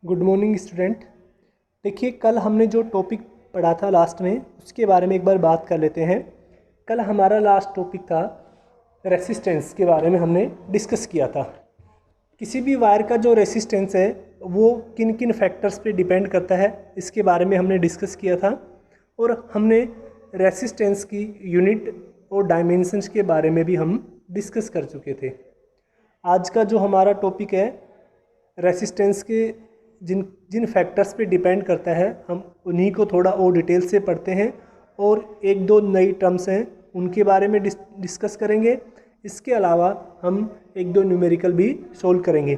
Good morning student. देखिए, कल हमने जो टॉपिक पढ़ा था लास्ट में, उसके बारे में एक बार बात कर लेते हैं। कल हमारा लास्ट टॉपिक था रेसिस्टेंस के बारे में हमने डिस्कस किया था। किसी भी वायर का जो रेसिस्टेंस है वो किन किन फैक्टर्स पे डिपेंड करता है, इसके बारे में हमने डिस्कस किया था। और हमने रेसिस्टेंस की यूनिट और डायमेंशंस के बारे में भी हम डिस्कस कर चुके थे। आज का जो हमारा टॉपिक है रेसिस्टेंस के जिन जिन फैक्टर्स पे डिपेंड करता है, हम उन्हीं को थोड़ा और डिटेल से पढ़ते हैं और एक दो नई टर्म्स हैं उनके बारे में डिस्कस करेंगे। इसके अलावा हम एक दो न्यूमेरिकल भी सोल्व करेंगे।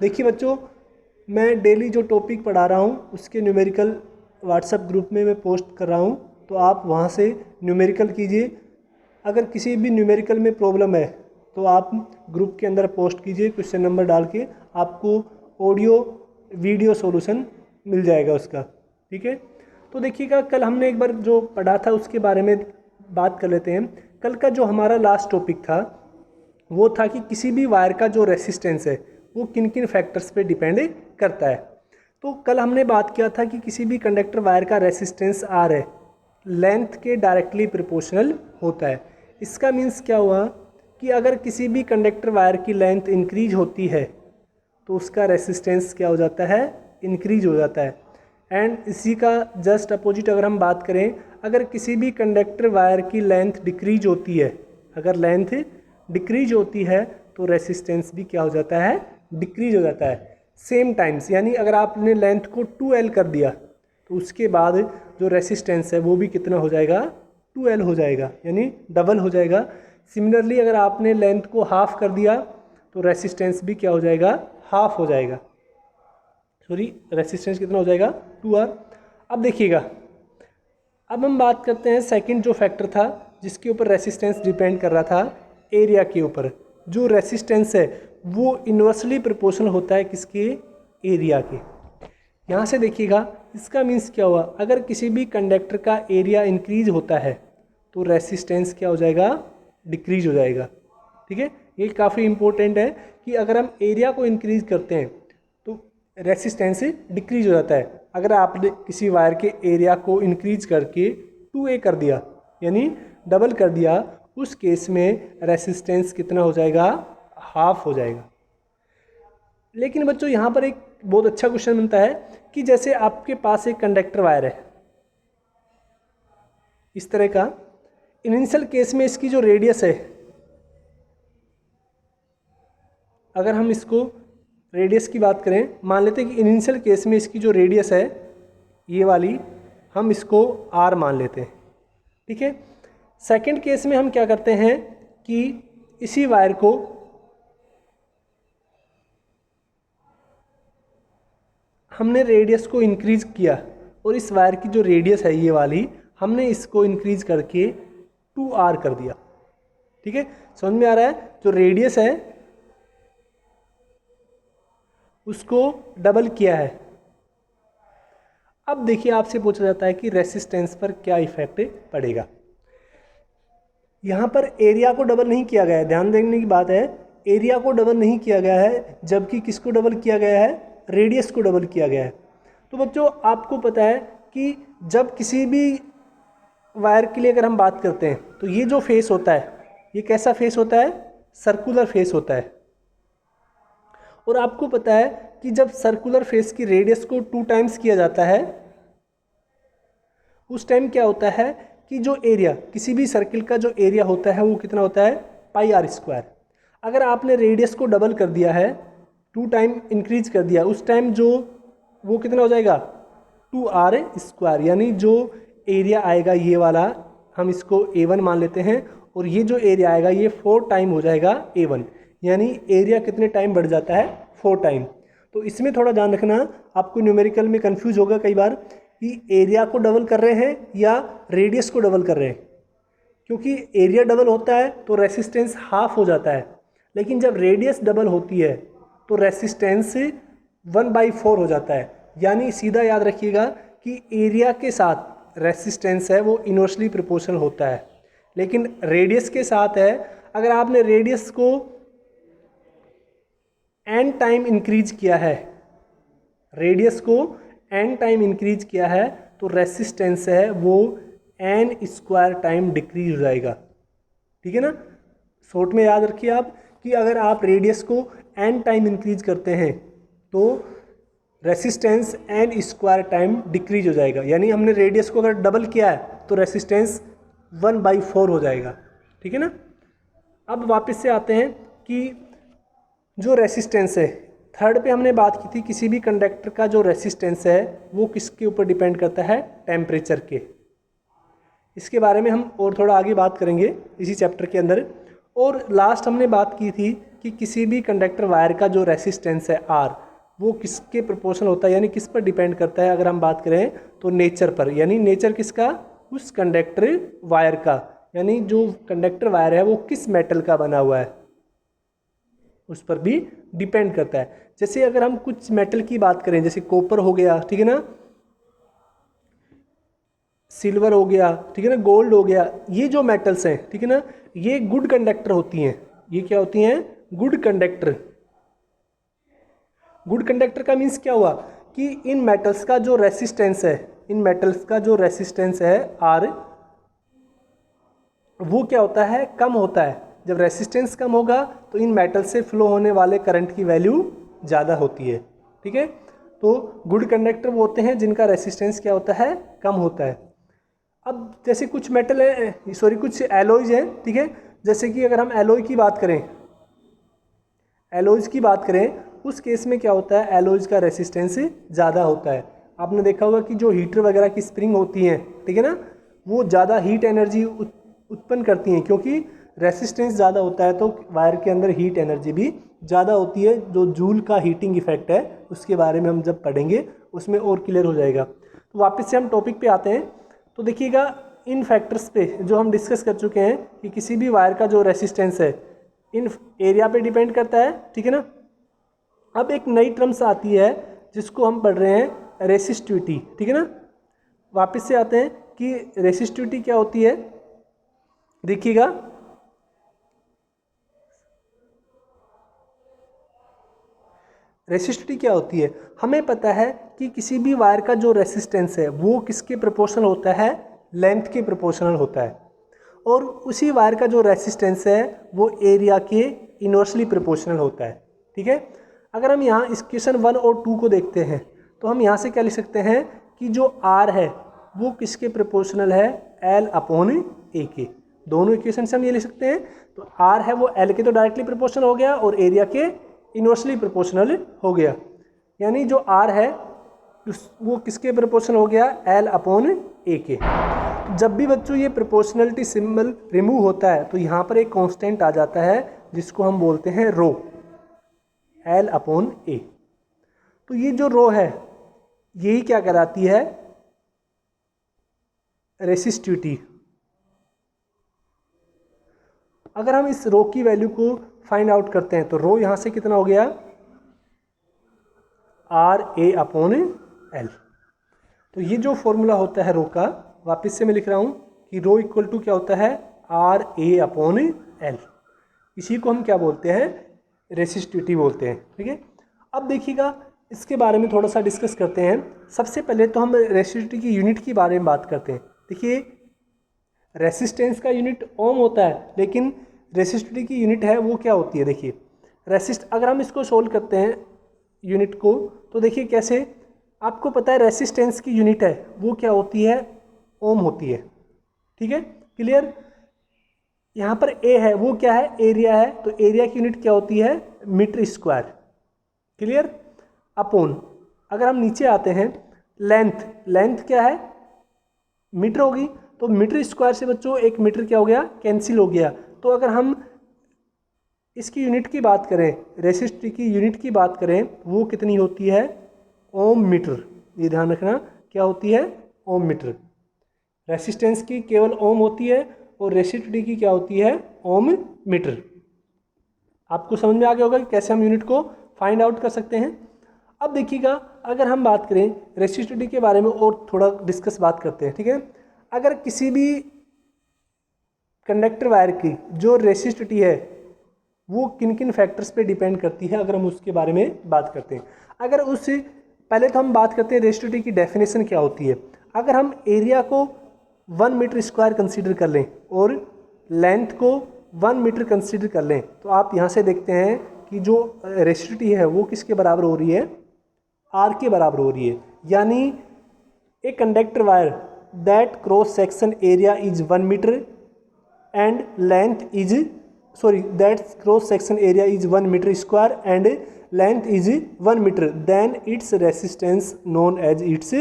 देखिए बच्चों, मैं डेली जो टॉपिक पढ़ा रहा हूँ उसके न्यूमेरिकल व्हाट्सएप ग्रुप में मैं पोस्ट कर रहा हूँ, तो आप वहाँ से न्यूमेरिकल कीजिए। अगर किसी भी न्यूमेरिकल में प्रॉब्लम है तो आप ग्रुप के अंदर पोस्ट कीजिए, क्वेश्चन नंबर डाल के आपको ऑडियो वीडियो सॉल्यूशन मिल जाएगा उसका। ठीक है, तो देखिएगा, कल हमने एक बार जो पढ़ा था उसके बारे में बात कर लेते हैं। कल का जो हमारा लास्ट टॉपिक था वो था कि किसी भी वायर का जो रेसिस्टेंस है वो किन किन फैक्टर्स पे डिपेंड करता है। तो कल हमने बात किया था कि किसी भी कंडक्टर वायर का रेसिस्टेंस आर है, लेंथ के डायरेक्टली प्रोपोर्शनल होता है। इसका मीन्स क्या हुआ कि अगर किसी भी कंडक्टर वायर की लेंथ इंक्रीज होती है तो उसका रेसिस्टेंस क्या हो जाता है, इंक्रीज हो जाता है। एंड इसी का जस्ट अपोजिट अगर हम बात करें, अगर किसी भी कंडक्टर वायर की लेंथ डिक्रीज होती है, अगर लेंथ डिक्रीज होती है तो रेसिस्टेंस भी क्या हो जाता है, डिक्रीज हो जाता है सेम टाइम्स। यानी अगर आपने लेंथ को 2L कर दिया तो उसके बाद जो रेसिस्टेंस है वो भी कितना हो जाएगा, 2L हो जाएगा, यानी डबल हो जाएगा। सिमिलरली अगर आपने लेंथ को हाफ कर दिया तो रेसिस्टेंस भी क्या हो जाएगा, हाफ हो जाएगा। सॉरी, रेसिस्टेंस कितना हो जाएगा, 2R। अब देखिएगा, अब हम बात करते हैं सेकंड जो फैक्टर था जिसके ऊपर रेसिस्टेंस डिपेंड कर रहा था, एरिया के ऊपर। जो रेसिस्टेंस है वो इन्वर्सली प्रोपोर्शनल होता है किसके, एरिया के। यहाँ से देखिएगा, इसका मीन्स क्या हुआ, अगर किसी भी कंडक्टर का एरिया इंक्रीज होता है तो रेसिस्टेंस क्या हो जाएगा, डिक्रीज हो जाएगा। ठीक है, ये काफ़ी इंपॉर्टेंट है कि अगर हम एरिया को इंक्रीज करते हैं तो रेसिस्टेंस डिक्रीज हो जाता है। अगर आपने किसी वायर के एरिया को इंक्रीज करके 2A कर दिया, यानी डबल कर दिया, उस केस में रेसिस्टेंस कितना हो जाएगा, हाफ हो जाएगा। लेकिन बच्चों यहाँ पर एक बहुत अच्छा क्वेश्चन बनता है कि जैसे आपके पास एक कंडक्टर वायर है इस तरह का, इनिशियल केस में इसकी जो रेडियस है, अगर हम इसको रेडियस की बात करें, मान लेते हैं कि इनिशियल केस में इसकी जो रेडियस है ये वाली, हम इसको R मान लेते हैं। ठीक है, सेकंड केस में हम क्या करते हैं कि इसी वायर को हमने रेडियस को इंक्रीज किया और इस वायर की जो रेडियस है ये वाली, हमने इसको इंक्रीज करके 2R कर दिया। ठीक है, समझ में आ रहा है, जो रेडियस है उसको डबल किया है। अब देखिए, आपसे पूछा जाता है कि रेसिस्टेंस पर क्या इफेक्ट पड़ेगा। यहाँ पर एरिया को डबल नहीं किया गया है, ध्यान देने की बात है, एरिया को डबल नहीं किया गया है, जबकि किसको डबल किया गया है, रेडियस को डबल किया गया है। तो बच्चों आपको पता है कि जब किसी भी वायर के लिए अगर हम बात करते हैं तो ये जो फेस होता है ये कैसा फेस होता है, सर्कुलर फेस होता है। और आपको पता है कि जब सर्कुलर फेस की रेडियस को 2 टाइम्स किया जाता है उस टाइम क्या होता है कि जो एरिया, किसी भी सर्किल का जो एरिया होता है वो कितना होता है, πr²। अगर आपने रेडियस को डबल कर दिया है, 2 टाइम इंक्रीज कर दिया, उस टाइम जो वो कितना हो जाएगा, 2r²। यानी जो एरिया आएगा ये वाला, हम इसको A1 मान लेते हैं, और ये जो एरिया आएगा ये 4 टाइम हो जाएगा A1। यानी एरिया कितने टाइम बढ़ जाता है, 4 टाइम। तो इसमें थोड़ा ध्यान रखना, आपको न्यूमेरिकल में कंफ्यूज होगा कई बार कि एरिया को डबल कर रहे हैं या रेडियस को डबल कर रहे हैं। क्योंकि एरिया डबल होता है तो रेसिस्टेंस हाफ हो जाता है, लेकिन जब रेडियस डबल होती है तो रेसिस्टेंस 1/4 हो जाता है। यानी सीधा याद रखिएगा कि एरिया के साथ रेसिस्टेंस है वो इनवर्सली प्रोपोर्शनल होता है, लेकिन रेडियस के साथ है, अगर आपने रेडियस को n टाइम इंक्रीज किया है, रेडियस को n टाइम इंक्रीज किया है तो रेसिस्टेंस है वो n स्क्वायर टाइम डिक्रीज हो जाएगा। ठीक है ना, शॉर्ट में याद रखिए आप कि अगर आप रेडियस को n टाइम इंक्रीज करते हैं तो resistance n square time decrease हो जाएगा। यानी हमने रेडियस को अगर डबल किया है तो रेसिस्टेंस 1/4 हो जाएगा। ठीक है ना। अब वापस से आते हैं कि जो रेसिस्टेंस है, थर्ड पे हमने बात की थी किसी भी कंडक्टर का जो रेसिस्टेंस है वो किसके ऊपर डिपेंड करता है, टेम्परेचर के। इसके बारे में हम और थोड़ा आगे बात करेंगे इसी चैप्टर के अंदर। और लास्ट हमने बात की थी कि किसी भी कंडक्टर वायर का जो रेसिस्टेंस है आर वो किसके प्रोपोर्शनल होता है, यानी किस पर डिपेंड करता है। अगर हम बात करें तो नेचर पर, यानी नेचर किसका, उस कंडक्टर वायर का, यानी जो कंडक्टर वायर है वो किस मेटल का बना हुआ है उस पर भी डिपेंड करता है। जैसे अगर हम कुछ मेटल की बात करें, जैसे कॉपर हो गया, ठीक है ना, सिल्वर हो गया, ठीक है ना, गोल्ड हो गया, ये जो मेटल्स हैं, ठीक है ना, ये गुड कंडक्टर होती हैं। ये क्या होती हैं, गुड कंडक्टर। गुड कंडक्टर का मीन्स क्या हुआ कि इन मेटल्स का जो रेसिस्टेंस है, इन मेटल्स का जो रेसिस्टेंस है आर, वो क्या होता है, कम होता है। जब रेसिस्टेंस कम होगा तो इन मेटल से फ्लो होने वाले करंट की वैल्यू ज़्यादा होती है। ठीक है, तो गुड कंडक्टर वो होते हैं जिनका रेसिस्टेंस क्या होता है, कम होता है। अब जैसे कुछ मेटल है, सॉरी कुछ एलॉयज हैं, ठीक है, जैसे कि अगर हम एलॉय की बात करें, एलॉयज की बात करें उस केस में क्या होता है, एलॉयज का रेसिस्टेंस ज़्यादा होता है। आपने देखा होगा कि जो हीटर वगैरह की स्प्रिंग होती हैं, ठीक है ना, वो ज़्यादा हीट एनर्जी उत्पन्न करती हैं क्योंकि रेसिस्टेंस ज़्यादा होता है तो वायर के अंदर हीट एनर्जी भी ज़्यादा होती है। जो जूल का हीटिंग इफेक्ट है उसके बारे में हम जब पढ़ेंगे उसमें और क्लियर हो जाएगा। तो वापस से हम टॉपिक पे आते हैं। तो देखिएगा इन फैक्टर्स पे जो हम डिस्कस कर चुके हैं कि किसी भी वायर का जो रेसिस्टेंस है इन एरिया पे डिपेंड करता है। ठीक है ना। अब एक नई टर्म्स आती है जिसको हम पढ़ रहे हैं रेसिस्टिविटी। ठीक है ना। वापस से आते हैं कि रेसिस्टिविटी क्या होती है। देखिएगा रेसिस्टिविटी क्या होती है, हमें पता है कि किसी भी वायर का जो रेसिस्टेंस है वो किसके प्रोपोर्शनल होता है, लेंथ के प्रोपोर्शनल होता है। और उसी वायर का जो रेसिस्टेंस है वो एरिया के इनवर्सली प्रोपोर्शनल होता है। ठीक है। अगर हम यहाँ इस क्वेश्चन 1 और 2 को देखते हैं तो हम यहाँ से क्या लिख सकते हैं कि जो आर है वो किसके प्रोपोर्शनल है, L/A के। दोनों इक्वेशन से हम ये लिख सकते हैं। तो आर है वो L के तो डायरेक्टली प्रोपोर्शनल हो गया और एरिया के इनवर्सली प्रोपोर्शनल हो गया। यानी जो आर है वो किसके प्रोपोर्शनल हो गया, L/A के। जब भी बच्चों ये प्रोपोर्शनलिटी सिंबल रिमूव होता है तो यहाँ पर एक कांस्टेंट आ जाता है जिसको हम बोलते हैं रो, L/A। तो ये जो रो है यही क्या कराती है, रेसिस्टिविटी। अगर हम इस रो की वैल्यू को फाइंड आउट करते हैं तो रो यहाँ से कितना हो गया, RA/L। तो ये जो फॉर्मूला होता है रो का, वापस से मैं लिख रहा हूँ कि रो इक्वल टू क्या होता है, RA/L। इसी को हम क्या बोलते हैं, रेसिस्टिविटी बोलते हैं। ठीक है। अब देखिएगा इसके बारे में थोड़ा सा डिस्कस करते हैं। सबसे पहले तो हम रेसिस्टिविटी की यूनिट के बारे में बात करते हैं। देखिए रेसिस्टेंस का यूनिट ओम होता है लेकिन रेसिस्टिविटी की यूनिट है वो क्या होती है। देखिए अगर हम इसको सोल्व करते हैं यूनिट को तो देखिए कैसे, आपको पता है रेसिस्टेंस की यूनिट है वो क्या होती है, ओम होती है। ठीक है, क्लियर। यहाँ पर ए है वो क्या है, एरिया है, तो एरिया की यूनिट क्या होती है, मीटर स्क्वायर। क्लियर। अपॉन, अगर हम नीचे आते हैं लेंथ क्या है, मीटर होगी, तो मीटर स्क्वायर से बच्चों एक मीटर क्या हो गया, कैंसिल हो गया। तो अगर हम इसकी यूनिट की बात करें, रेसिस्टिविटी की यूनिट की बात करें, वो कितनी होती है, ओम मीटर। ये ध्यान रखना क्या होती है, ओम मीटर। रेसिस्टेंस की केवल ओम होती है और रेसिस्टिविटी की क्या होती है, ओम मीटर। आपको समझ में आ गया होगा कि कैसे हम यूनिट को फाइंड आउट कर सकते हैं। अब देखिएगा अगर हम बात करें रेसिस्टिविटी के बारे में और थोड़ा डिस्कस बात करते हैं। ठीक है। अगर किसी भी कंडक्टर वायर की जो रेसिस्टिविटी है वो किन किन फैक्टर्स पे डिपेंड करती है, अगर हम उसके बारे में बात करते हैं। अगर उस पहले तो हम बात करते हैं रेसिस्टिविटी की डेफिनेशन क्या होती है। अगर हम एरिया को 1 मीटर स्क्वायर कंसीडर कर लें और लेंथ को 1 मीटर कंसीडर कर लें, तो आप यहाँ से देखते हैं कि जो रेसिस्टिविटी है वो किसके बराबर हो रही है, आर के बराबर हो रही है। यानी a conductor wire that cross section area is 1 metre and length is that cross section area is 1 metre square and length is 1 metre, then its resistance known as its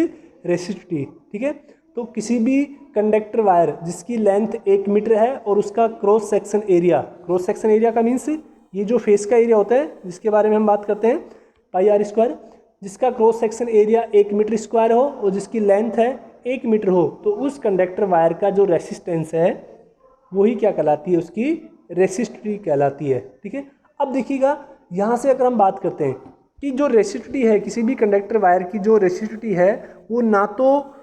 resistivity. ठीक है, तो किसी भी कंडक्टर वायर जिसकी length 1 metre है और उसका cross section area का मीन्स ये जो फेस का एरिया होता है जिसके बारे में हम बात करते हैं पाई आर स्क्वायर, जिसका cross section area 1 metre square हो और जिसकी लेंथ है 1 मीटर हो, तो उस कंडक्टर वायर का जो रेसिस्टेंस है वही क्या कहलाती है, उसकी रेसिस्टिविटी कहलाती है। ठीक है, अब देखिएगा यहाँ से अगर हम बात करते हैं कि जो रेसिस्टिविटी है किसी भी कंडक्टर वायर की, जो रेसिस्टिविटी है वो ना तो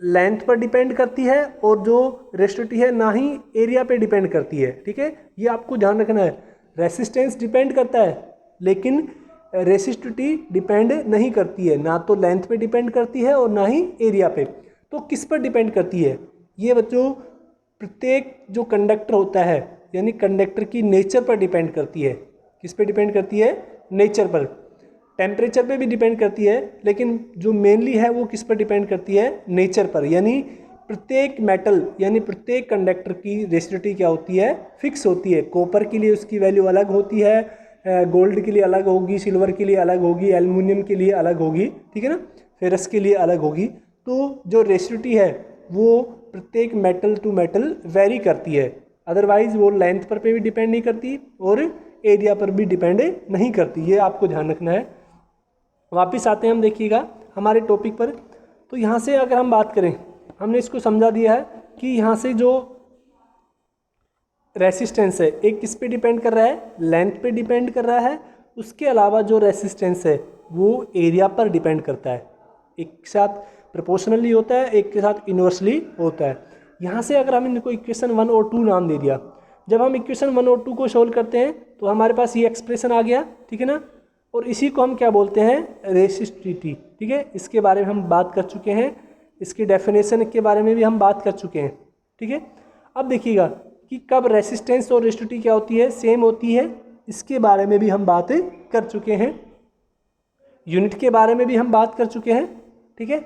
लेंथ पर डिपेंड करती है और जो रेसिस्टिविटी है ना ही एरिया पे डिपेंड करती है। ठीक है, ये आपको ध्यान रखना है। रेसिस्टेंस डिपेंड करता है लेकिन रेसिस्टिविटी डिपेंड नहीं करती है, ना तो लेंथ पे डिपेंड करती है और ना ही एरिया पे। तो किस पर डिपेंड करती है ये बच्चों, प्रत्येक जो कंडक्टर होता है यानी कंडक्टर की नेचर पर डिपेंड करती है। किस पे डिपेंड करती है, नेचर पर। टेम्परेचर पे भी डिपेंड करती है लेकिन जो मेनली है वो किस पर डिपेंड करती है, नेचर पर। यानी प्रत्येक मेटल यानी प्रत्येक कंडक्टर की रेसिस्टिविटी क्या होती है, फिक्स होती है। कॉपर के लिए उसकी वैल्यू अलग होती है, गोल्ड के लिए अलग होगी, सिल्वर के लिए अलग होगी, एल्युमिनियम के लिए अलग होगी, ठीक है ना, फेरस के लिए अलग होगी। तो जो रेसिस्टिविटी है वो प्रत्येक मेटल टू मेटल वेरी करती है, अदरवाइज वो लेंथ पर भी डिपेंड नहीं करती और एरिया पर भी डिपेंड नहीं करती। ये आपको ध्यान रखना है। वापस आते हैं हम देखिएगा हमारे टॉपिक पर। तो यहाँ से अगर हम बात करें, हमने इसको समझा दिया है कि यहाँ से जो रेसिस्टेंस है एक किस पे डिपेंड कर रहा है, लेंथ पे डिपेंड कर रहा है। उसके अलावा जो रेसिस्टेंस है वो एरिया पर डिपेंड करता है। एक के साथ प्रोपोर्शनली होता है, एक के साथ इन्वर्सली होता है। यहाँ से अगर हम इनको इक्वेशन 1 और 2 नाम दे दिया, जब हम इक्वेशन 1 और 2 को सोल्व करते हैं तो हमारे पास ये एक्सप्रेशन आ गया, ठीक है ना, और इसी को हम क्या बोलते हैं, रेसिस्टिविटी। ठीक है, इसके बारे में हम बात कर चुके हैं, इसकी डेफिनेशन के बारे में भी हम बात कर चुके हैं। ठीक है, अब देखिएगा कि कब रेसिस्टेंस और रेसिस्टिविटी क्या होती है, सेम होती है, इसके बारे में भी हम बात कर चुके हैं। यूनिट के बारे में भी हम बात कर चुके हैं। ठीक है,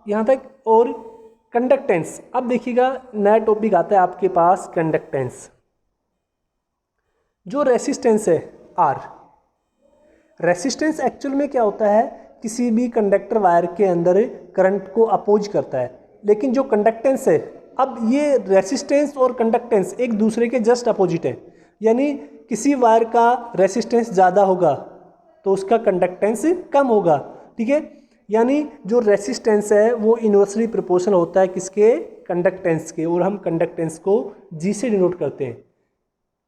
यहाँ तक। और कंडक्टेंस, अब देखिएगा नया टॉपिक आता है आपके पास, कंडक्टेंस। जो रेसिस्टेंस है आर, रेसिस्टेंस एक्चुअल में क्या होता है, किसी भी कंडक्टर वायर के अंदर करंट को अपोज करता है। लेकिन जो कंडक्टेंस है, अब ये रेसिस्टेंस और कंडक्टेंस एक दूसरे के जस्ट अपोजिट है। यानी किसी वायर का रेसिस्टेंस ज़्यादा होगा तो उसका कंडक्टेंस कम होगा। ठीक है, यानी जो रेसिस्टेंस है वो इन्वर्सली प्रोपोर्शनल होता है किसके, कंडक्टेंस के, और हम कंडक्टेंस को जी से डिनोट करते हैं।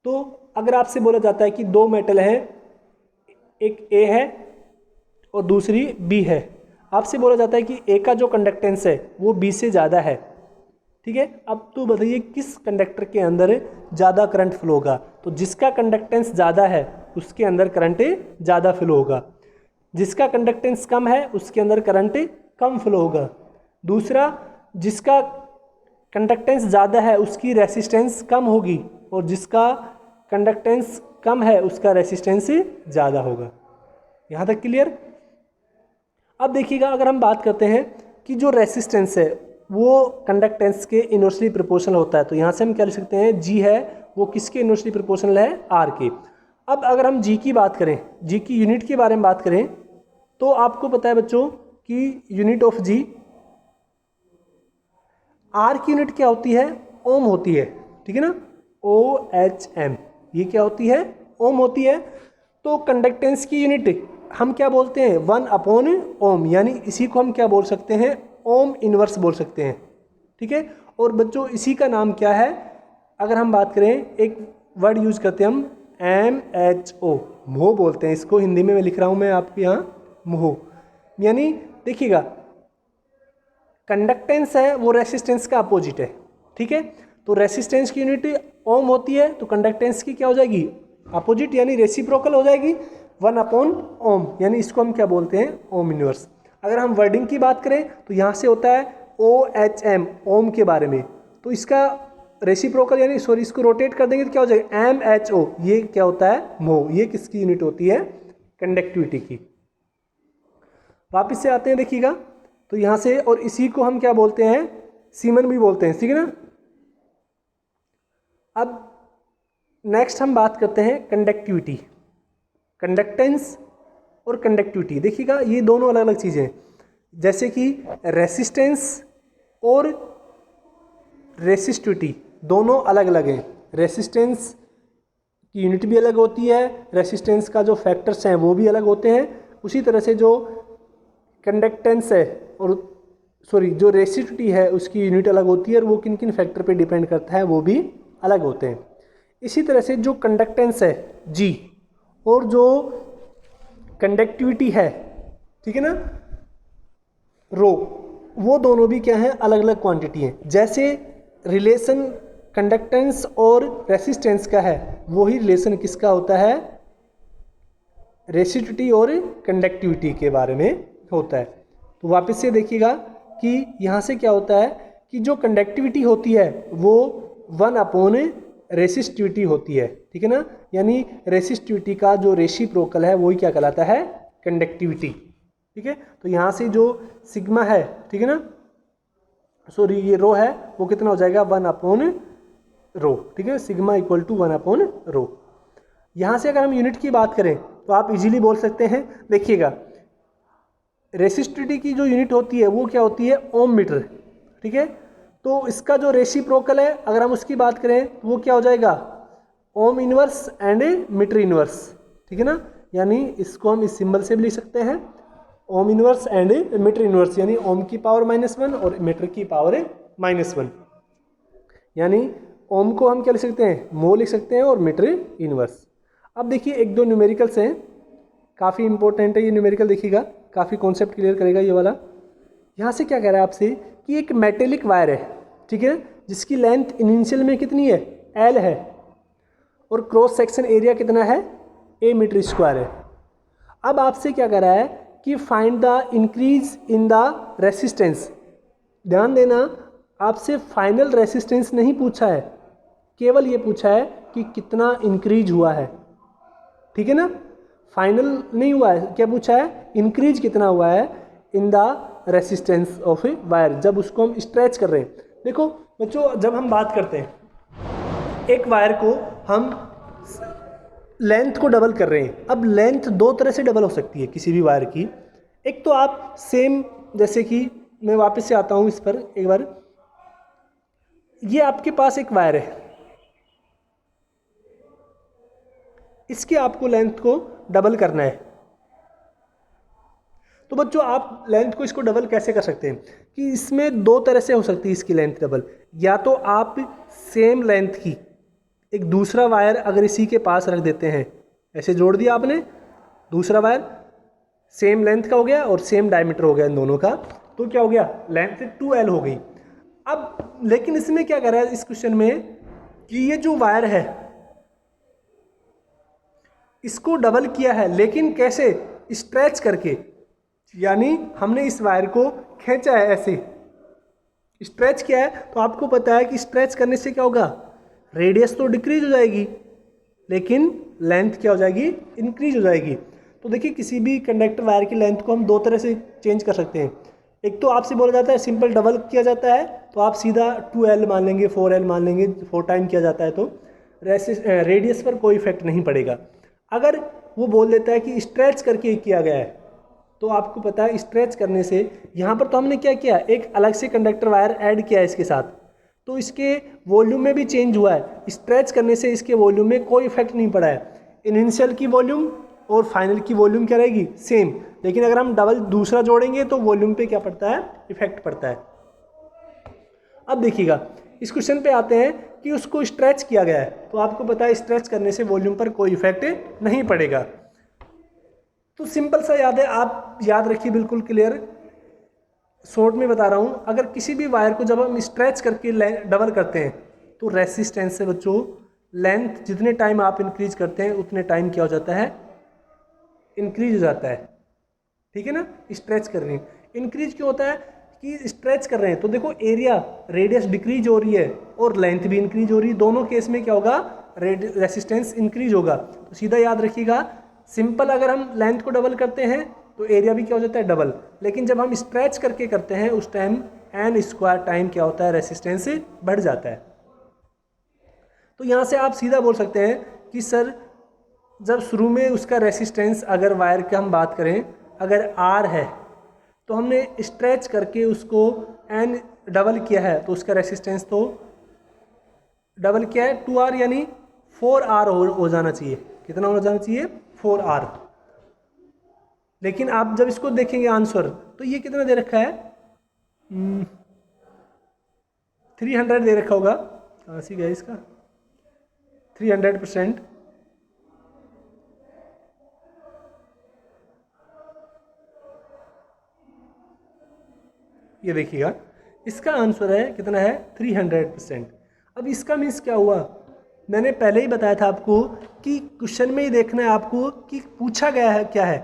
तो अगर आपसे बोला जाता है कि दो मेटल हैं, एक ए है और दूसरी बी है, आपसे बोला जाता है कि ए का जो कंडक्टेंस है वो बी से ज़्यादा है। ठीक है, अब तो बताइए किस कंडक्टर के अंदर ज़्यादा करंट फ्लो होगा, तो जिसका कंडक्टेंस ज़्यादा है उसके अंदर करंट ज़्यादा फ्लो होगा, जिसका कंडक्टेंस कम है उसके अंदर करंट कम फ्लो होगा। दूसरा, जिसका कंडक्टेंस ज़्यादा है उसकी रेसिस्टेंस कम होगी और जिसका कंडक्टेंस कम है उसका रेसिस्टेंस ज़्यादा होगा। यहाँ तक क्लियर। अब देखिएगा अगर हम बात करते हैं कि जो रेसिस्टेंस है वो कंडक्टेंस के इनवर्सली प्रोपोर्शनल होता है, तो यहाँ से हम क्या लिख सकते हैं, जी है वो किसके इनवर्सली प्रोपोर्शनल है, आर के। अब अगर हम जी की बात करें, जी की यूनिट के बारे में बात करें, तो आपको पता है बच्चों कि यूनिट ऑफ जी, आर की यूनिट क्या होती है, ओम होती है। ठीक है ना, OHM, ये क्या होती है, ओम होती है। तो कंडक्टेंस की यूनिट हम क्या बोलते हैं, 1/ओम, यानी इसी को हम क्या बोल सकते हैं, ओम इनवर्स बोल सकते हैं। ठीक है, और बच्चों इसी का नाम क्या है, अगर हम बात करें एक वर्ड यूज करते हैं हम, MHO, मोह बोलते हैं इसको, हिंदी में मैं लिख रहा हूँ मैं आपके यहाँ मोह। यानी देखिएगा कंडक्टेंस है वो रेसिस्टेंस का अपोजिट है। ठीक है, तो रेसिस्टेंस की यूनिट ओम होती है तो कंडक्टेंस की क्या हो जाएगी, अपोजिट, यानी रेसिप्रोकल हो जाएगी। 1 अपॉन ओम, यानी इसको हम क्या बोलते हैं, ओम इनवर्स। अगर हम वर्डिंग की बात करें तो यहाँ से होता है OHM, ओम के बारे में, तो इसका रेसिप्रोकल यानी सॉरी इसको रोटेट कर देंगे तो क्या हो जाएगा MHO, ये क्या होता है, मो। ये किसकी यूनिट होती है, कंडक्टिविटी की। वापस से आते हैं देखिएगा, तो यहाँ से, और इसी को हम क्या बोलते हैं, सीमन भी बोलते हैं, ठीक है ना। अब नेक्स्ट हम बात करते हैं कंडक्टिविटी, कंडक्टेंस और कंडक्टिविटी। देखिएगा ये दोनों अलग अलग चीज़ें हैं, जैसे कि रेसिस्टेंस और रेसिस्टिविटी दोनों अलग अलग हैं। रेसिस्टेंस की यूनिट भी अलग होती है, रेसिस्टेंस का जो फैक्टर्स हैं वो भी अलग होते हैं। उसी तरह से जो कंडक्टेंस है और जो रेसिस्टिविटी है उसकी यूनिट अलग होती है और वो किन किन फैक्टर पे डिपेंड करता है वो भी अलग होते हैं। इसी तरह से जो कंडक्टेंस है G और जो कंडक्टिविटी है, ठीक है ना, रो, वो दोनों भी क्या है, अलग अलग क्वांटिटी हैं। जैसे रिलेशन कंडक्टेंस और रेसिस्टेंस का है, वही रिलेशन किसका होता है, रेसिस्टिविटी और कंडक्टिविटी के बारे में होता है। तो वापस से देखिएगा कि यहाँ से क्या होता है कि जो कंडक्टिविटी होती है वो 1 अपॉन रेसिस्टिविटी होती है, ठीक है ना, यानी रेसिस्टिविटी का जो रेसिप्रोकल है वही क्या कहलाता है, कंडक्टिविटी, ठीक है। तो यहाँ से जो सिग्मा है, ठीक है ना, सॉरी ये रो है, वो कितना हो जाएगा 1 अपॉन रो, ठीक है, sigma equal to 1 upon rho. यहाँ से अगर हम यूनिट की बात करें तो आप इजीली बोल सकते हैं, देखिएगा रेसिस्टिविटी की जो यूनिट होती है वो क्या होती है, ओम मीटर, ठीक है। तो इसका जो रेसिप्रोकल है अगर हम उसकी बात करें तो वो क्या हो जाएगा, ohm inverse and metre inverse, ठीक है ना, यानी इसको हम इस सिंबल से भी लिख सकते हैं, ohm inverse and metre inverse, यानी ओम की पावर -1 और मीटर की पावर -1, यानी ओम को हम क्या लिख सकते हैं, मो लिख सकते हैं, और मीटर इनवर्स। अब देखिए एक दो न्यूमेरिकल्स हैं, काफ़ी इंपॉर्टेंट है ये न्यूमेरिकल, देखिएगा काफ़ी कॉन्सेप्ट क्लियर करेगा ये वाला। यहाँ से क्या कह रहा है आपसे कि एक मेटेलिक वायर है, ठीक है, जिसकी लेंथ इनिशियल में कितनी है, L है, और क्रॉस सेक्शन एरिया कितना है, A मीटर स्क्वायर है। अब आपसे क्या कह रहा है कि find the increase in the resistance. ध्यान देना, आपसे फाइनल रेसिस्टेंस नहीं पूछा है, केवल ये पूछा है कि कितना इंक्रीज हुआ है, ठीक है ना, फाइनल नहीं हुआ है, क्या पूछा है, इंक्रीज कितना हुआ है in the resistance of a wire, जब उसको हम स्ट्रेच कर रहे हैं। देखो बच्चों, जब हम बात करते हैं एक वायर को हम लेंथ को डबल कर रहे हैं, अब लेंथ दो तरह से डबल हो सकती है किसी भी वायर की। एक तो आप सेम, जैसे कि मैं वापस से आता हूँ इस पर एक बार, ये आपके पास एक वायर है, इसके आपको लेंथ को डबल करना है। तो बच्चों आप लेंथ को इसको डबल कैसे कर सकते हैं कि इसमें दो तरह से हो सकती है इसकी लेंथ डबल। या तो आप सेम लेंथ की एक दूसरा वायर अगर इसी के पास रख देते हैं, ऐसे जोड़ दिया आपने, दूसरा वायर सेम लेंथ का हो गया और सेम डायमीटर हो गया इन दोनों का, तो क्या हो गया, लेंथ 2L हो गई। अब लेकिन इसमें क्या कर रहा है इस क्वेश्चन में कि ये जो वायर है इसको डबल किया है, लेकिन कैसे, स्ट्रेच करके, यानी हमने इस वायर को खींचा है, ऐसे स्ट्रेच किया है। तो आपको पता है कि स्ट्रेच करने से क्या होगा, रेडियस तो डिक्रीज हो जाएगी लेकिन लेंथ क्या हो जाएगी, इंक्रीज हो जाएगी। तो देखिए किसी भी कंडक्टर वायर की लेंथ को हम दो तरह से चेंज कर सकते हैं। एक तो आपसे बोला जाता है सिंपल डबल किया जाता है, तो आप सीधा 2L मान लेंगे, 4L मान लेंगे, 4 टाइम किया जाता है तो रेडियस पर कोई इफेक्ट नहीं पड़ेगा। अगर वो बोल देता है कि स्ट्रेच करके किया गया है, तो आपको पता है स्ट्रेच करने से यहाँ पर तो हमने क्या किया, एक अलग से कंडक्टर वायर ऐड किया है इसके साथ, तो इसके वॉल्यूम में भी चेंज हुआ है। स्ट्रेच करने से इसके वॉल्यूम में कोई इफेक्ट नहीं पड़ा है। इनिशियल की वॉल्यूम और फाइनल की वॉल्यूम क्या रहेगी, सेम, लेकिन अगर हम डबल दूसरा जोड़ेंगे तो वॉल्यूम पे क्या पड़ता है, इफेक्ट पड़ता है। अब देखिएगा इस क्वेश्चन पे आते हैं कि उसको स्ट्रेच किया गया है, तो आपको पता है स्ट्रेच करने से वॉल्यूम पर कोई इफेक्ट नहीं पड़ेगा। तो सिंपल सा याद है, आप याद रखिए, बिल्कुल क्लियर शॉर्ट में बता रहा हूँ। अगर किसी भी वायर को जब हम स्ट्रेच करके डबल करते हैं तो रेसिस्टेंस से बच्चों लेंथ जितने टाइम आप इंक्रीज करते हैं उतने टाइम क्या हो जाता है, इंक्रीज हो जाता है, ठीक है ना। स्ट्रेच कर रहे हैं, इंक्रीज क्यों होता है कि स्ट्रेच कर रहे हैं, तो देखो एरिया रेडियस डिक्रीज हो रही है और लेंथ भी इंक्रीज हो रही है, दोनों केस में क्या होगा, रेसिस्टेंस इंक्रीज होगा। तो सीधा याद रखिएगा, सिंपल अगर हम लेंथ को डबल करते हैं तो एरिया भी क्या हो जाता है, डबल, लेकिन जब हम स्ट्रेच करके करते हैं उस टाइम एन स्क्वायर टाइम क्या होता है, रेसिस्टेंस बढ़ जाता है। तो यहाँ से आप सीधा बोल सकते हैं कि सर जब शुरू में उसका रेसिस्टेंस, अगर वायर की हम बात करें, अगर आर है तो हमने स्ट्रेच करके उसको एन डबल किया है तो उसका रेसिस्टेंस तो डबल किया है 2R, यानी 4R हो जाना चाहिए। कितना हो जाना चाहिए, 4R। लेकिन आप जब इसको देखेंगे आंसर तो ये कितना दे रखा है, 300 दे रखा होगा, कहाँ से गया इसका 300%। ये देखिएगा इसका आंसर है कितना है, 300%। अब इसका मीन्स क्या हुआ, मैंने पहले ही बताया था आपको कि क्वेश्चन में ही देखना है आपको कि पूछा गया है क्या है,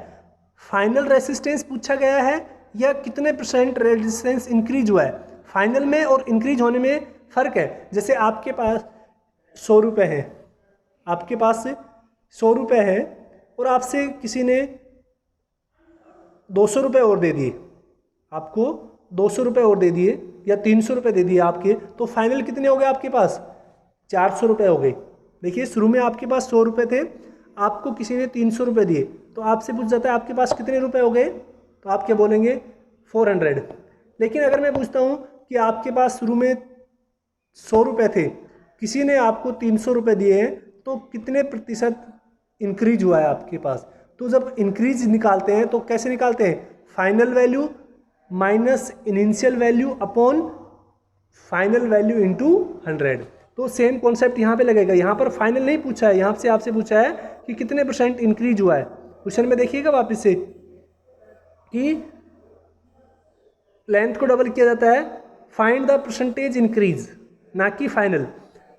फाइनल रेसिस्टेंस पूछा गया है या कितने परसेंट रेजिस्टेंस इंक्रीज हुआ है। फाइनल में और इंक्रीज होने में फ़र्क है। जैसे आपके पास 100 रुपये हैं, आपके पास 100 रुपये है और आपसे किसी ने 200 रुपये और दे दिए, आपको 200 रुपये और दे दिए या 300 रुपये दे दिए आपके, तो फाइनल कितने हो गए आपके पास, 400 रुपये हो गए। देखिए शुरू में आपके पास 100 रुपये थे, आपको किसी ने 300 रुपये दिए, तो आपसे पूछ जाता है आपके पास कितने रुपए हो गए, तो आप क्या बोलेंगे 400। लेकिन अगर मैं पूछता हूँ कि आपके पास शुरू में 100 रुपये थे, किसी ने आपको 300 रुपये दिए हैं, तो कितने प्रतिशत इंक्रीज हुआ है आपके पास। तो जब इंक्रीज निकालते हैं तो कैसे निकालते हैं, final value minus initial value upon final value into 100। तो सेम कॉन्सेप्ट यहाँ पे लगेगा। यहाँ पर फाइनल नहीं पूछा है, यहाँ से आपसे पूछा है कि कितने परसेंट इंक्रीज हुआ है। क्वेश्चन में देखिएगा वापस से कि लेंथ को डबल किया जाता है, फाइंड द परसेंटेज इंक्रीज, ना कि फाइनल।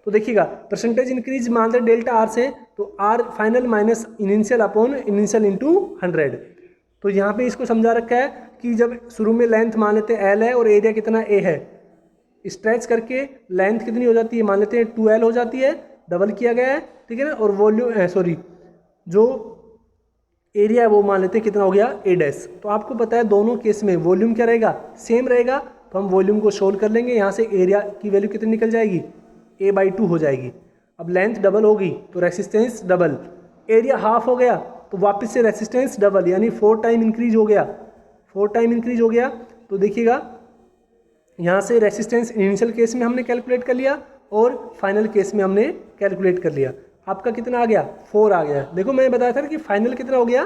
तो देखिएगा परसेंटेज इंक्रीज मान लें डेल्टा आर से, तो R final minus initial upon initial into 100। तो यहाँ पे इसको समझा रखा है कि जब शुरू में लेंथ मान लेते हैं एल है और एरिया कितना ए है, स्ट्रेच करके लेंथ कितनी हो जाती है, मान लेते हैं 2L हो जाती है, डबल किया गया है, ठीक है ना, और वॉल्यूम सॉरी जो एरिया है वो मान लेते हैं कितना हो गया A डैश। तो आपको पता है दोनों केस में वॉल्यूम क्या रहेगा, सेम रहेगा, तो हम वॉल्यूम को सोल्व कर लेंगे। यहाँ से एरिया की वैल्यू कितनी निकल जाएगी, A/2 हो जाएगी। अब लेंथ डबल होगी तो रेसिस्टेंस डबल, एरिया हाफ हो गया तो वापस से रेसिस्टेंस डबल, यानी 4 टाइम इंक्रीज हो गया, 4 टाइम इंक्रीज हो गया। तो देखिएगा यहाँ से रेसिस्टेंस इनिशियल केस में हमने कैलकुलेट कर लिया और फाइनल केस में हमने कैलकुलेट कर लिया। आपका कितना आ गया, 4 आ गया। देखो मैंने बताया था कि फाइनल कितना हो गया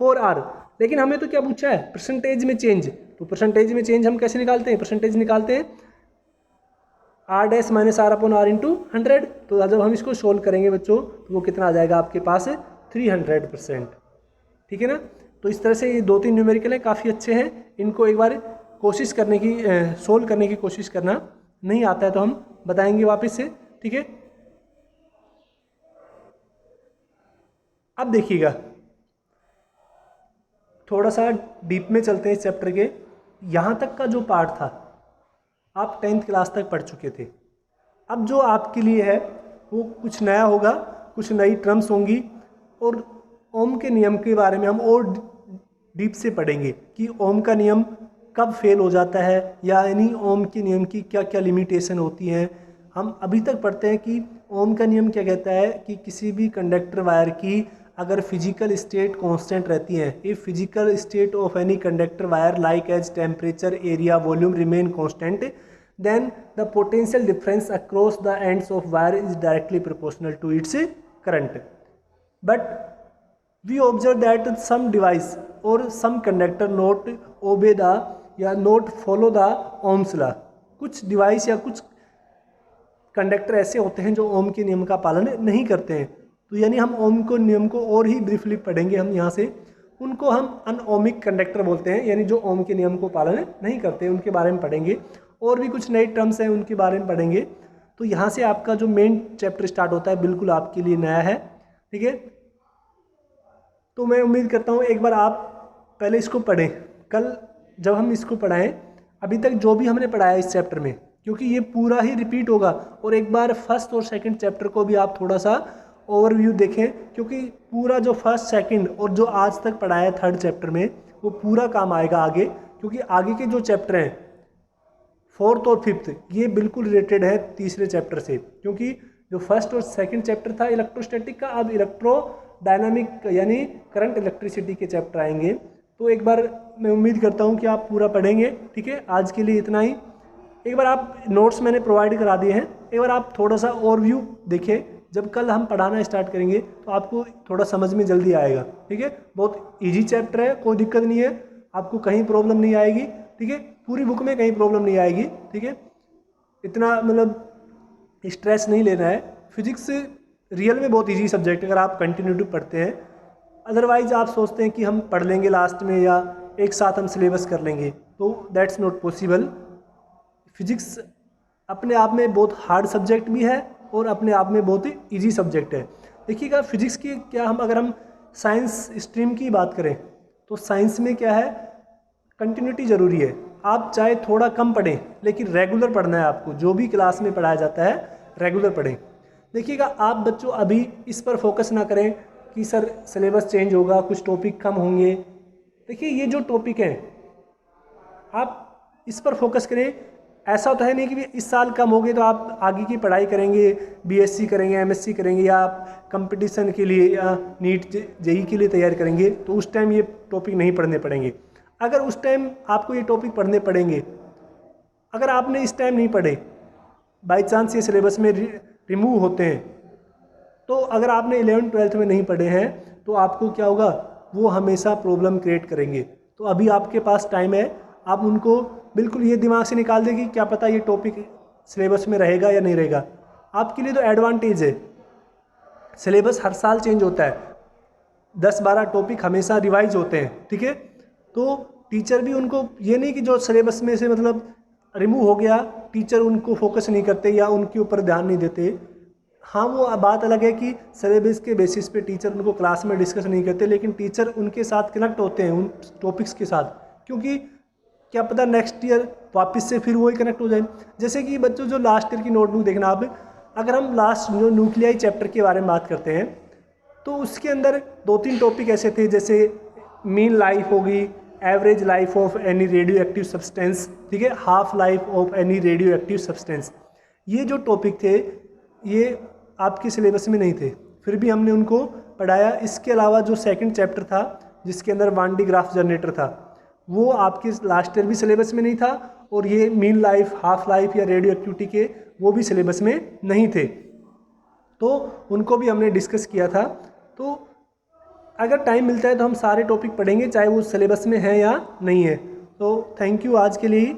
4R, लेकिन हमें तो क्या पूछा है, परसेंटेज में चेंज। तो परसेंटेज में चेंज हम कैसे निकालते हैं, परसेंटेज निकालते हैं R dash minus R upon R into 100। तो जब हम इसको सोल्व करेंगे बच्चों तो वो कितना आ जाएगा आपके पास 300%, ठीक है ना। तो इस तरह से ये 2-3 न्यूमेरिकल हैं, काफ़ी अच्छे हैं, इनको एक बार कोशिश करने की सोल्व करने की कोशिश करना। नहीं आता है तो हम बताएंगे वापस से, ठीक है। अब देखिएगा थोड़ा सा डीप में चलते हैं इस चैप्टर के। यहाँ तक का जो पार्ट था आप 10th क्लास तक पढ़ चुके थे। अब जो आपके लिए है वो कुछ नया होगा, कुछ नई टर्म्स होंगी और ओम के नियम के बारे में हम और डीप से पढ़ेंगे कि ओम का नियम कब फेल हो जाता है, यानी ओम के नियम की क्या क्या लिमिटेशन होती हैं। हम अभी तक पढ़ते हैं कि ओम का नियम क्या कहता है कि किसी भी कंडक्टर वायर की अगर फिजिकल स्टेट कांस्टेंट रहती है, if physical state of any conductor wire like as temperature area volume remain constant, then the potential difference across the ends of wire is directly proportional to its current. But we observe that some device or some conductor not obey the या not follow the Ohm's law. कुछ device या कुछ conductor ऐसे होते हैं जो ओम के नियम का पालन नहीं करते हैं। तो यानी हम ओम को नियम को और ही ब्रीफली पढ़ेंगे हम यहाँ से। उनको हम अनओमिक कंडक्टर बोलते हैं, यानी जो ओम के नियम को पालन नहीं करते, उनके बारे में पढ़ेंगे। और भी कुछ नए टर्म्स हैं उनके बारे में पढ़ेंगे। तो यहाँ से आपका जो मेन चैप्टर स्टार्ट होता है बिल्कुल आपके लिए नया है, ठीक है। तो मैं उम्मीद करता हूँ एक बार आप पहले इसको पढ़ें। कल जब हम इसको पढ़ाएं, अभी तक जो भी हमने पढ़ाया इस चैप्टर में, क्योंकि ये पूरा ही रिपीट होगा, और एक बार फर्स्ट और सेकंड चैप्टर को भी आप थोड़ा सा ओवरव्यू देखें, क्योंकि पूरा जो फर्स्ट सेकंड और जो आज तक पढ़ाया थर्ड चैप्टर में वो पूरा काम आएगा आगे, क्योंकि आगे के जो चैप्टर हैं फोर्थ और फिफ्थ ये बिल्कुल रिलेटेड है तीसरे चैप्टर से, क्योंकि जो फर्स्ट और सेकंड चैप्टर था इलेक्ट्रोस्टैटिक का, अब इलेक्ट्रो डायनामिक यानी करंट इलेक्ट्रिसिटी के चैप्टर आएंगे। तो एक बार मैं उम्मीद करता हूँ कि आप पूरा पढ़ेंगे। ठीक है, आज के लिए इतना ही। एक बार आप नोट्स मैंने प्रोवाइड करा दिए हैं, एक बार आप थोड़ा सा ओवरव्यू देखें। जब कल हम पढ़ाना स्टार्ट करेंगे तो आपको थोड़ा समझ में जल्दी आएगा। ठीक है, बहुत इजी चैप्टर है, कोई दिक्कत नहीं है, आपको कहीं प्रॉब्लम नहीं आएगी। ठीक है, पूरी बुक में कहीं प्रॉब्लम नहीं आएगी। ठीक है, इतना मतलब स्ट्रेस नहीं लेना है। फिजिक्स रियल में बहुत इजी सब्जेक्ट है अगर आप कंटिन्यूटी पढ़ते हैं। अदरवाइज आप सोचते हैं कि हम पढ़ लेंगे लास्ट में या एक साथ हम सिलेबस कर लेंगे, तो दैट्स नॉट पॉसिबल। फिजिक्स अपने आप में बहुत हार्ड सब्जेक्ट भी है और अपने आप में बहुत ही ईजी सब्जेक्ट है। देखिएगा फिजिक्स की क्या, हम अगर हम साइंस स्ट्रीम की बात करें तो साइंस में क्या है, कंटिन्यूटी ज़रूरी है। आप चाहे थोड़ा कम पढ़ें लेकिन रेगुलर पढ़ना है आपको, जो भी क्लास में पढ़ाया जाता है रेगुलर पढ़ें। देखिएगा आप बच्चों अभी इस पर फोकस ना करें कि सर सिलेबस चेंज होगा, कुछ टॉपिक कम होंगे। देखिए ये जो टॉपिक हैं आप इस पर फोकस करें। ऐसा होता है नहीं कि इस साल कम हो गए तो आप आगे की पढ़ाई करेंगे, बीएससी करेंगे, एमएससी करेंगे, या आप कंपटीशन के लिए या नीट जेई के लिए तैयारी करेंगे तो उस टाइम ये टॉपिक नहीं पढ़ने पड़ेंगे। अगर उस टाइम आपको ये टॉपिक पढ़ने पड़ेंगे, अगर आपने इस टाइम नहीं पढ़े, बाई चांस ये सिलेबस में रिमूव होते हैं, तो अगर आपने 11th-12th में नहीं पढ़े हैं तो आपको क्या होगा, वो हमेशा प्रॉब्लम क्रिएट करेंगे। तो अभी आपके पास टाइम है, आप उनको बिल्कुल ये दिमाग से निकाल दें कि क्या पता ये टॉपिक सिलेबस में रहेगा या नहीं रहेगा। आपके लिए तो एडवांटेज है, सिलेबस हर साल चेंज होता है, 10-12 टॉपिक हमेशा रिवाइज होते हैं। ठीक है, तो टीचर भी उनको ये नहीं कि जो सिलेबस में से मतलब रिमूव हो गया टीचर उनको फोकस नहीं करते या उनके ऊपर ध्यान नहीं देते। हाँ, वो बात अलग है कि सिलेबस के बेसिस पे टीचर उनको क्लास में डिस्कस नहीं करते, लेकिन टीचर उनके साथ कनेक्ट होते हैं उन टॉपिक्स के साथ, क्योंकि क्या पता नेक्स्ट ईयर वापस से फिर वही कनेक्ट हो जाए। जैसे कि बच्चों जो लास्ट ईयर की नोटबुक देखना आप, अगर हम लास्ट जो न्यूक्लियाई चैप्टर के बारे में बात करते हैं तो उसके अंदर 2-3 टॉपिक ऐसे थे, जैसे मीन लाइफ होगी, average life of any radio active substance, ठीक है, half life of any radio active substance. ये जो टॉपिक थे ये आपके सिलेबस में नहीं थे, फिर भी हमने उनको पढ़ाया। इसके अलावा जो सेकंड चैप्टर था जिसके अंदर वान डी ग्राफ जनरेटर था, वो आपके लास्ट ईयर भी सिलेबस में नहीं था, और ये मीन लाइफ, हाफ लाइफ या रेडियो एक्टिविटी के वो भी सिलेबस में नहीं थे, तो उनको भी हमने डिस्कस किया था। तो अगर टाइम मिलता है तो हम सारे टॉपिक पढ़ेंगे, चाहे वो सिलेबस में है या नहीं है। तो थैंक यू आज के लिए।